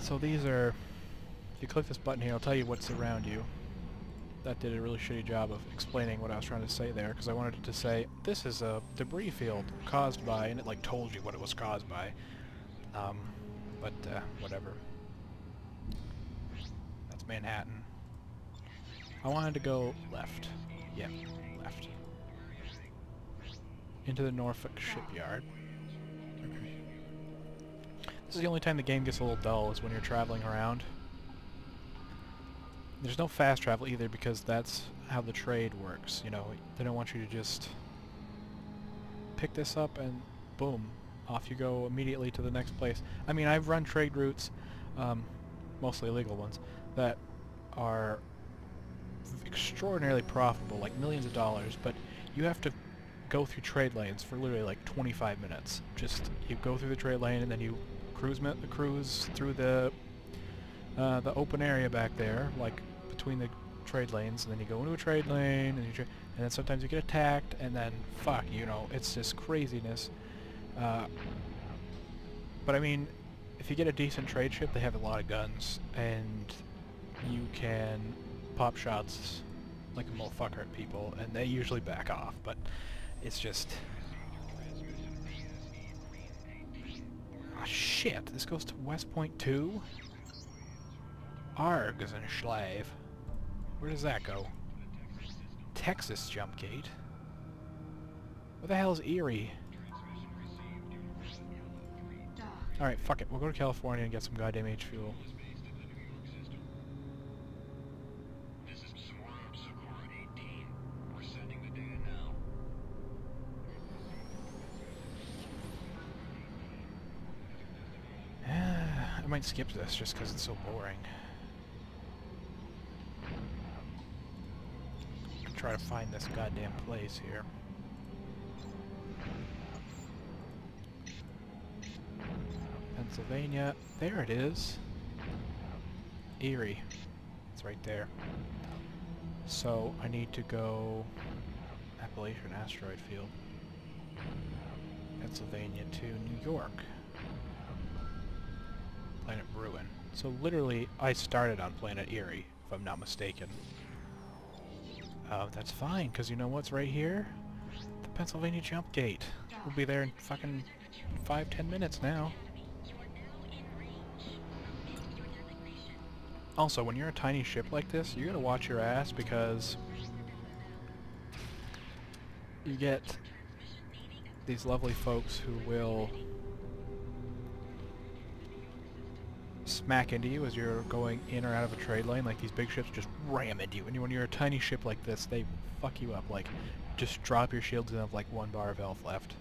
So these are, if you click this button here, I'll tell you what's around you. That did a really shitty job of explaining what I was trying to say there, because I wanted it to say, this is a debris field caused by, and it like told you what it was caused by. Whatever. That's Manhattan. I wanted to go left. Yeah, left. Into the Norfolk shipyard. This is the only time the game gets a little dull, is when you're traveling around. There's no fast travel either, because that's how the trade works, you know. They don't want you to just pick this up and boom, off you go immediately to the next place. I mean, I've run trade routes, mostly illegal ones, that are extraordinarily profitable, like millions of dollars, but you have to go through trade lanes for literally like 25 minutes. Just, you go through the trade lane and then you cruise through the open area back there, like between the trade lanes, and then you go into a trade lane, and then sometimes you get attacked, and then fuck, you know, it's just craziness. But I mean, if you get a decent trade ship, they have a lot of guns, and you can pop shots like a motherfucker at people, and they usually back off, but it's just... Ah, shit, this goes to West Point 2? Args and Schlave. Where does that go? Texas jump gate? What the hell is Erie? Alright, fuck it. We'll go to California and get some goddamn H fuel. I might skip this just because it's so boring. Try to find this goddamn place here. Pennsylvania. There it is. Erie. It's right there. So I need to go Appalachian asteroid field. Pennsylvania to New York. Planet Bruin. So literally I started on Planet Erie, if I'm not mistaken. That's fine, because you know what's right here? The Pennsylvania jump gate. We'll be there in fucking 5-10 minutes now. Also, when you're a tiny ship like this, you gotta watch your ass, because you get these lovely folks who will smack into you as you're going in or out of a trade lane. Like, these big ships just ram into you, and when you're a tiny ship like this, they fuck you up. Like, just drop your shields and have like 1 bar of health left.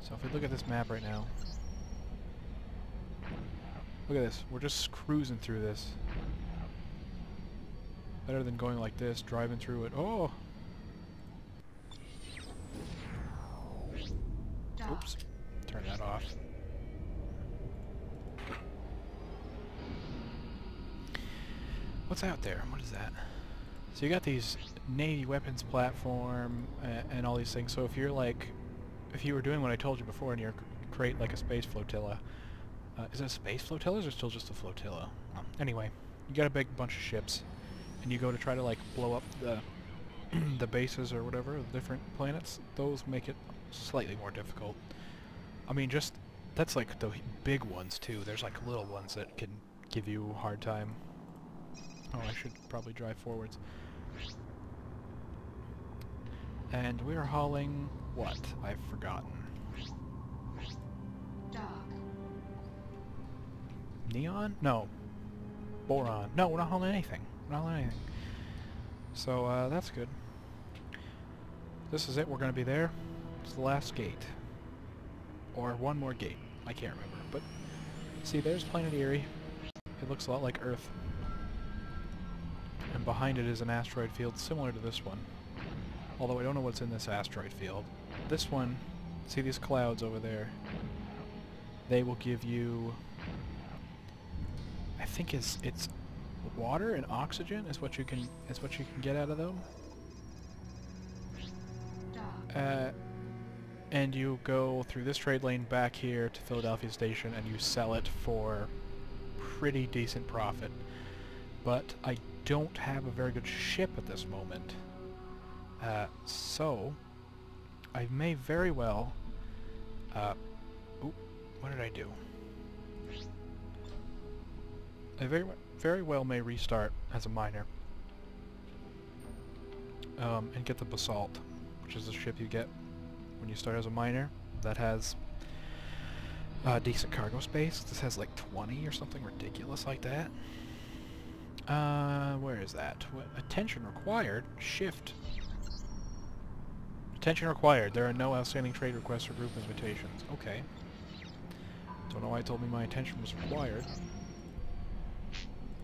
So if we look at this map right now, look at this, we're just cruising through this. Better than going like this, driving through it. Oh! Oops. Turn that off. What's out there? What is that? So you got these Navy weapons platform and all these things. So if you're like, if you were doing what I told you before and you create like a space flotilla, is it a space flotilla or is it still just a flotilla? Anyway, you got a big bunch of ships, and you go to try to like blow up the the bases or whatever of the different planets. Those make it slightly more difficult. I mean, just that's like the big ones too. There's like little ones that can give you a hard time. Oh, I should probably drive forwards. And we're hauling what? I've forgotten. Neon? No. Boron. No, we're not hauling anything. We're not hauling anything. So, that's good. This is it. We're going to be there. It's the last gate. Or one more gate. I can't remember. But, see, there's Planet Erie. It looks a lot like Earth. And behind it is an asteroid field similar to this one. Although I don't know what's in this asteroid field. This one, see these clouds over there? They will give you... I think it's water and oxygen is what you can get out of them. and you go through this trade lane back here to Philadelphia Station, and you sell it for pretty decent profit. But I don't have a very good ship at this moment. So I may very well... oop, what did I do? I very well may restart as a miner. And get the Basalt, which is the ship you get when you start as a miner. That has decent cargo space. This has like 20 or something ridiculous like that. Where is that? What? Attention required? Shift. Attention required. There are no outstanding trade requests or group invitations. Okay. Don't know why it told me my attention was required.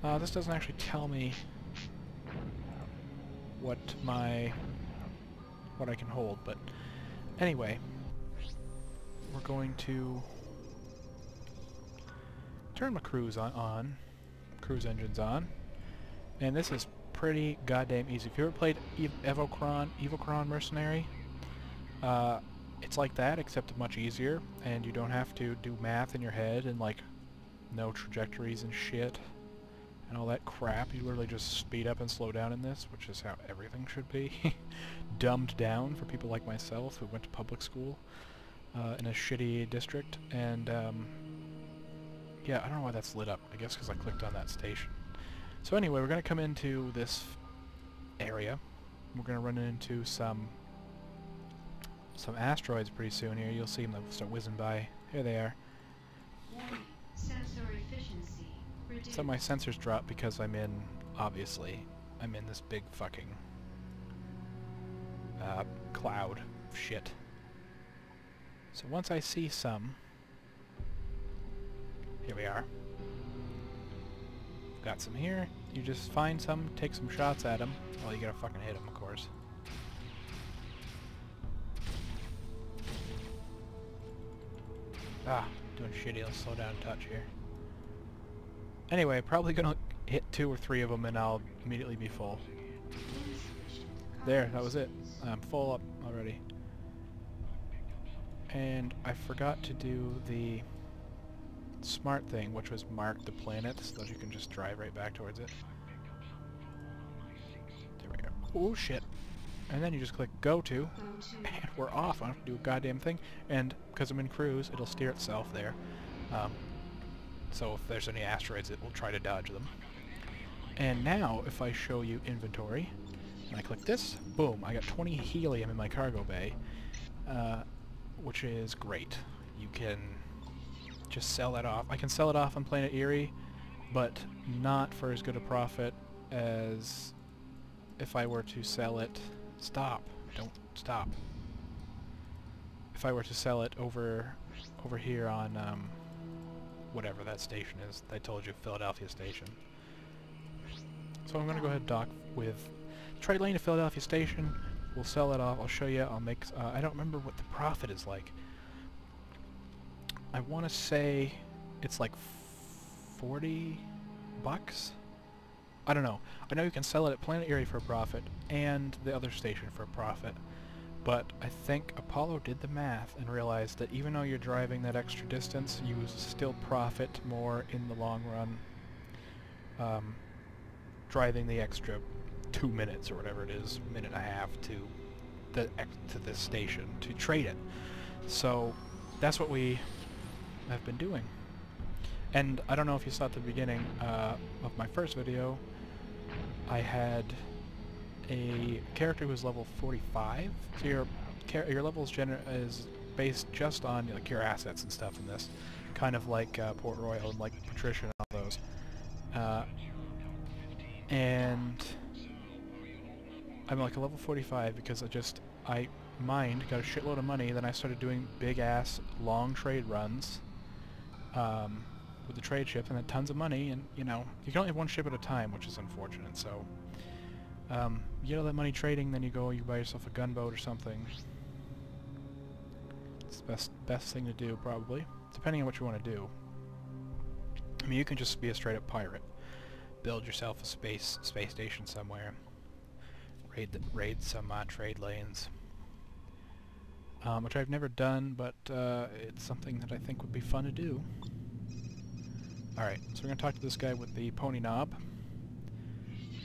This doesn't actually tell me what I can hold, but anyway, we're going to turn my cruise cruise engines on, and this is pretty goddamn easy. If you ever played Evocron Mercenary, it's like that, except much easier, and you don't have to do math in your head and like no trajectories and shit and all that crap. You literally just speed up and slow down in this, which is how everything should be. Dumbed down for people like myself who went to public school in a shitty district, and yeah, I don't know why that's lit up. I guess because I clicked on that station. So anyway, we're going to come into this area. We're going to run into some asteroids pretty soon here. You'll see them start whizzing by. Here they are. Sensor efficiency reduced. So my sensors drop because obviously, I'm in this big fucking cloud of shit. So once I see some, here we are. Got some here. You just find some, take some shots at them. Well, you gotta fucking hit them, of course. Ah, doing shitty. Let's slow down a touch here. Anyway, probably gonna hit 2 or 3 of them and I'll immediately be full. There, that was it. I'm full up already. And I forgot to do the smart thing, which was mark the planet so that you can just drive right back towards it. There we go. Oh shit. And then you just click go to, and we're off. I don't have to do a goddamn thing. And because I'm in cruise, it'll steer itself there. So if there's any asteroids, it will try to dodge them. And now, if I show you inventory, and I click this, boom, I got 20 helium in my cargo bay, which is great. You can just sell that off. I can sell it off on Planet Erie, but not for as good a profit as if I were to sell it... Stop. Don't stop. If I were to sell it over here on whatever that station is. I told you, Philadelphia Station. So I'm going to go ahead and dock with trade lane to Philadelphia Station. We'll sell that off. I'll show you. I'll make... I don't remember what the profit is like. I want to say it's like 40 bucks? I don't know. I know you can sell it at Planet Erie for a profit and the other station for a profit, but I think Apollo did the math and realized that even though you're driving that extra distance, you still profit more in the long run driving the extra 2 minutes or whatever it is, minute and a half to this station to trade it. So that's what we have been doing. And I don't know if you saw at the beginning of my first video, I had a character who was level 45. So your level is based just on like your assets and stuff in this, kind of like Port Royal and like Patricia and all those. And I'm like a level 45 because I mined, got a shitload of money, then I started doing big ass long trade runs. With the trade ship, and then tons of money, and you know, you can only have one ship at a time, which is unfortunate. So you get all that money trading, then you buy yourself a gunboat or something. It's the best thing to do, probably, depending on what you want to do. I mean, you can just be a straight up pirate, build yourself a space station somewhere, raid some trade lanes, which I've never done, but it's something that I think would be fun to do. Alright, so we're going to talk to this guy with the pony knob.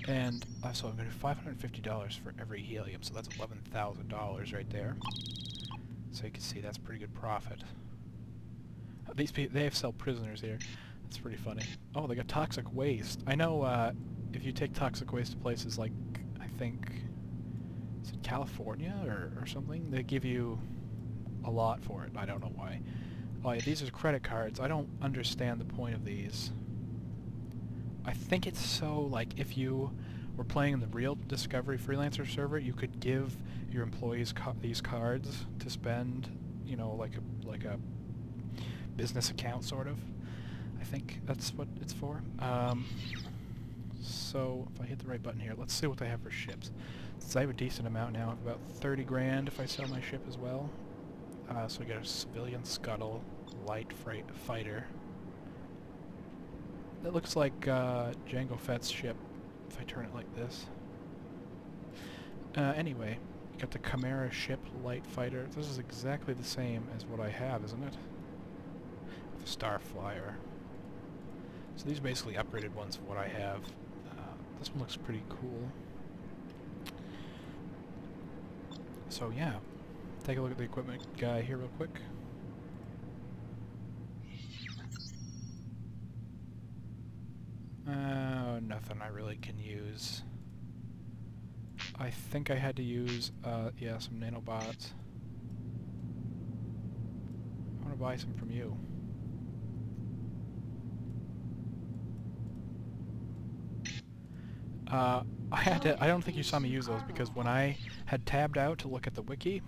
And so I'm going to do $550 for every helium, so that's $11,000 right there. So you can see that's pretty good profit. These people, they sell prisoners here. That's pretty funny. Oh, they got toxic waste. I know if you take toxic waste to places like, I think, is it California or something? They give you a lot for it. I don't know why. Oh yeah, these are credit cards. I don't understand the point of these. I think it's so, like, if you were playing in the real Discovery Freelancer server, you could give your employees these cards to spend, you know, like a business account, sort of. I think that's what it's for. So, if I hit the right button here, let's see what they have for ships. Since I have a decent amount now, I have about 30 grand if I sell my ship as well. So we got a civilian scuttle, light freight fighter. That looks like Jango Fett's ship, if I turn it like this. Anyway, you got the Chimera ship, light fighter. This is exactly the same as what I have, isn't it? The Starflyer. So these are basically upgraded ones of what I have. This one looks pretty cool. So yeah, take a look at the equipment guy here real quick. Nothing I really can use. I think I had to use, yeah, some nanobots. I want to buy some from you. I don't think you saw me use those because when I had tabbed out to look at the wiki,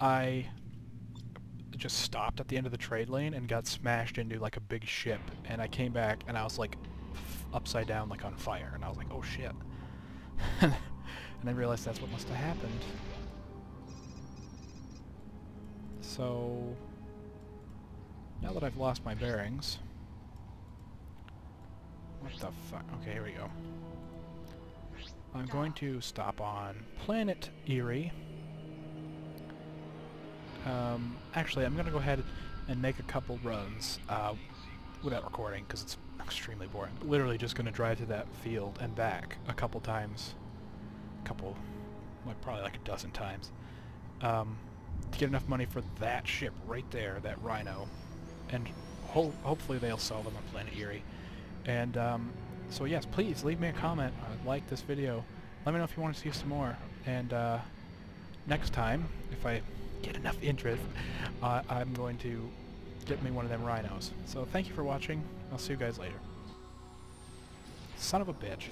I just stopped at the end of the trade lane and got smashed into like a big ship, and I came back and I was like upside down, like on fire, and I was like, oh shit. And I realized that's what must have happened. So now that I've lost my bearings, what the fuck? Okay, here we go. I'm going to stop on Planet Erie. Actually, I'm going to go ahead and make a couple runs without recording because it's extremely boring. Literally just going to drive to that field and back a couple times. Like probably like a dozen times. To get enough money for that ship right there, that Rhino. And hopefully they'll sell them on Planet Erie. And so yes, please leave me a comment, like this video, let me know if you want to see some more, and next time, if I get enough interest, I'm going to get me one of them rhinos. So thank you for watching, I'll see you guys later. Son of a bitch.